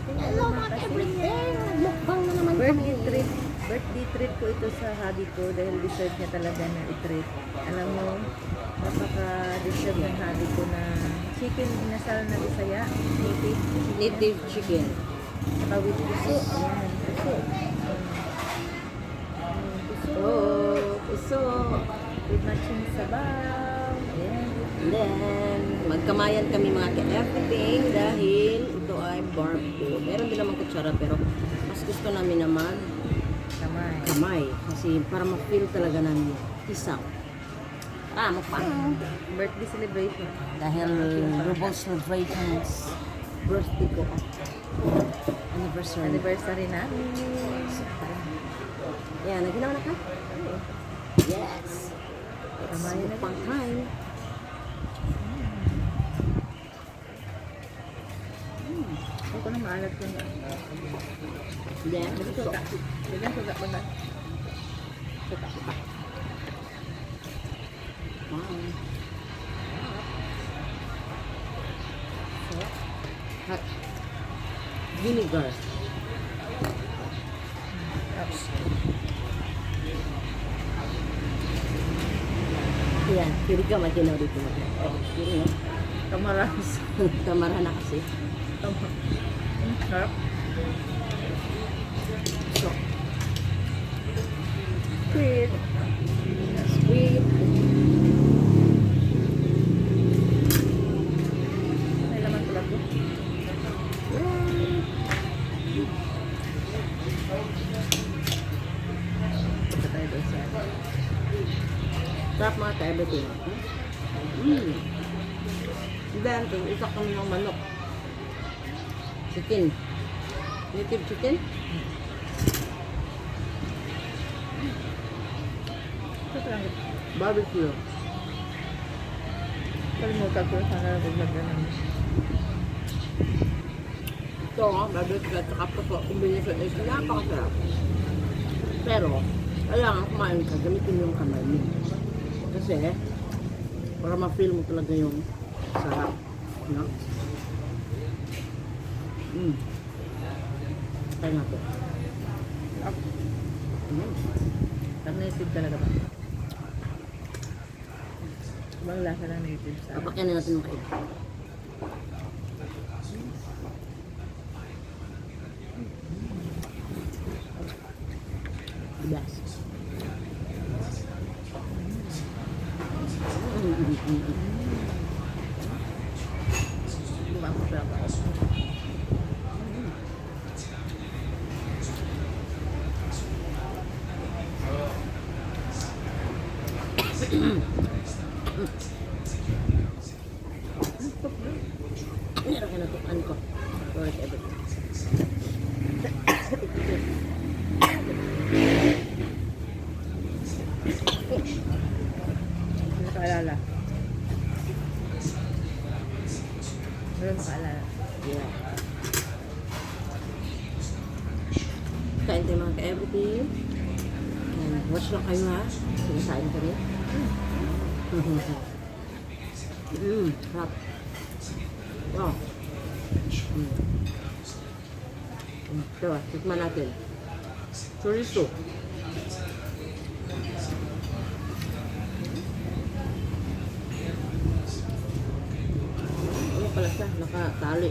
Hello mga everything! Mukbang na naman kami. Birthday treat ko ito sa hobby ko dahil deserve niya talaga na i-treat. Alam mo, napaka-deserve ng hobby ko na chicken inasal na Bisaya, native. Native chicken. Saka with puso. Ayan, puso. Puso. Oh, puso. With matching sabaw. Ayan. And then, magkamayan kami mga ka-everything dahil ito ay barbecue. Meron din naman kutsara pero mas gusto namin naman kamay. Kasi para ma-feel talaga ng isaw. Tara, mukbang. Birthday celebration. Dahil Rubble Celebrations birthday ko. Anniversary namin. Yan, naginaw na ka? Yes. It's Kamay na mukbang time. Ako ko na maalat ko na. Yan, Suka. Bigyan suka ko na. Suka. wow. Hot vinegar. Yan, pwede ka maginaw dito. Pwede no? Kamarans. Tamara na kasi. Sarap. So, Sweet. sweet. May laman pala ko. Punta tayo doon sa Sarap mga ka-everything. Then, isa kami ng manok. Chicken. Native chicken. ito lang. Barbecue. Kalimutan ko sana naglagyan ng Ito, barbecue at saka puso. Combination is napakasarap. Pero, kailangan kumain ka, gamitin yung kamay mo. Kasi, para ma-feel mo talaga yung sarap. No? Try nga to. native talaga ba? Ibang lasa ng native sa Papakyanin natin yung kain. Yes. Diba ako sarap? Meron ka natukan ko. Correct everything. Hindi nakaalala. Meron nakaalala. Yeah. Kain tayo mga ka-everything. And watch lang kayo ha. Sinasain kami. Sarap. Wow. Ito, tikman natin. Chorizo. Ano pala siya? Nakatali.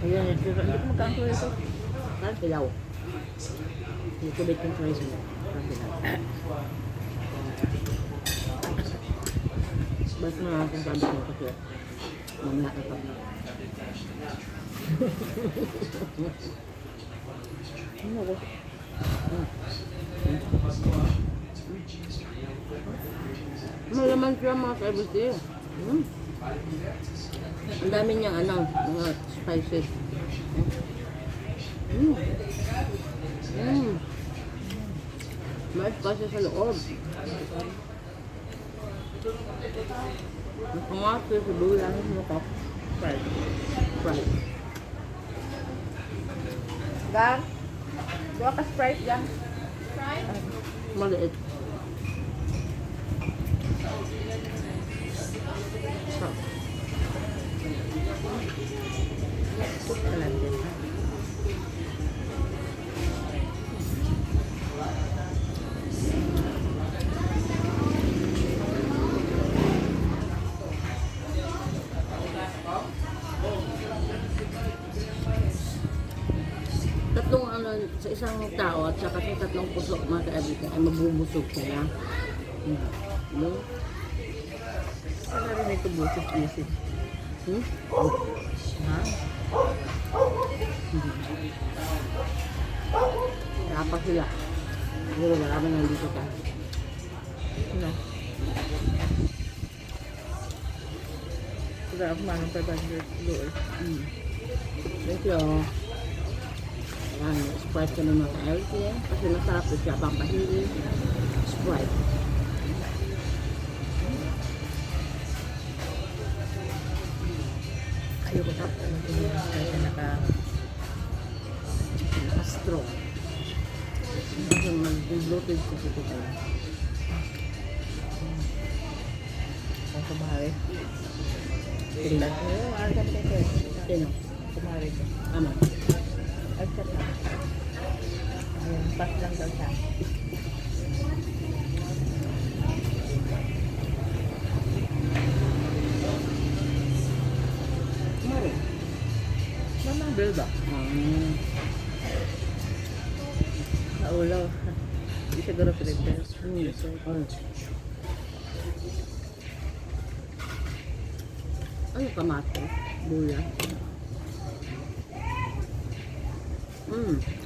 Ayan, hindi ko magkakaroon ito. Parang pilaw. Dito bit yung chorizo mo. Parang pilaw. Basta na natin sabi ko kasi mamaya na pag Ano ko? malaman siya mga ka-everything. Ang dami niyang mga spices. May spices sa loob. Ang kamatis, sibuyas, mukha. Fried. Fried. Gang? Gawa ka Sprite, Gang? Maliit. So, soup salad din. Tatlong ano, sa isang tao at saka sa tatlong puso mga ka-everything ay mabubusog ka na. No? Ano rin ito busis-busis? Hmm? Ha? Dapat sila. Siguro marami nandito ka. Ano? Kaya ako manong 500 doon. Thank you. Ayan, Sprite ka ng mga ka-everything. Kasi masarap ito siya pampahili. Sprite. Ayoko tapos ano ito yung kaya Naka-strong. Kasi mag-bloated sa ito ka. Kung kumari. Tingnan ko. Ano kami dito eh. Sino? Kumari ko. Ama. Ay, chat na. Ayun, pass lang daw siya. Kumari. Mamang bill ba? Naulaw. Hindi siguro prepare. Ano kamato? Buya.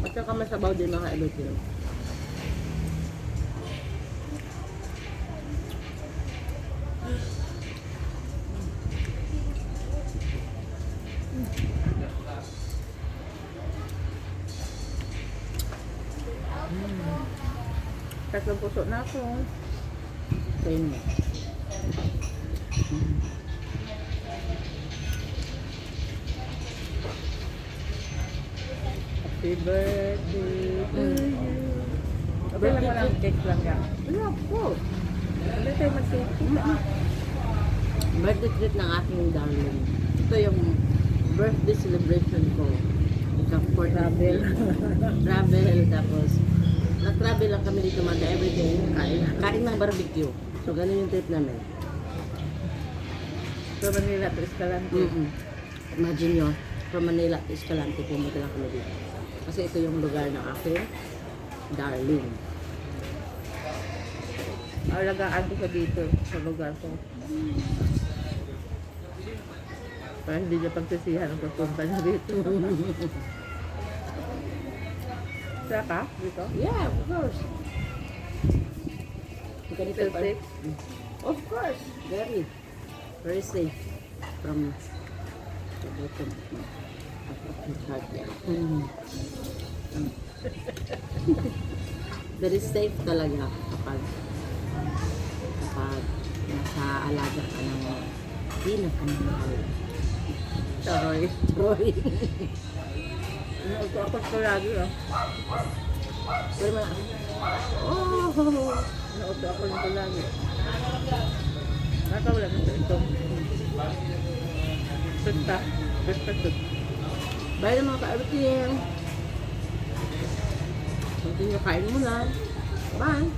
At saka masabaw din mga ka-everything. Tatlong puso na ako. Same mo. Happy birthday to you. Okay lang walang cake lang yan. Yeah, of course. Hindi tayo mag-cake. Birthday treat ng aking darling. Ito yung birthday celebration ko. Ikaw for Travel. Travel. Tapos, nag-travel lang kami dito mga everything. Kain ng barbecue. So, ganun yung trip namin. So, Manila to Escalante. Imagine nyo, from Manila to Escalante, pumunta lang kami dito. Kasi ito yung lugar ng aking darling. Alagaan ko siya dito sa lugar ko. Para hindi niya pagsisihan ang pagpunta niya dito. Sira ka dito? Yeah, of course. Ganito Feel pa- safe? Of course, very. Very safe from the bottom of my heart there. Very safe talaga kapag nasa alaga ka ng pinakamahal. Sorry. Troy. Ako ko lagi ah. Pero mga, oh, Nauto ako nito lagi. Nakawala na sa ito. Pesta. Pesta to. bye na mga ka-everything. Continue kain mo na. Bye.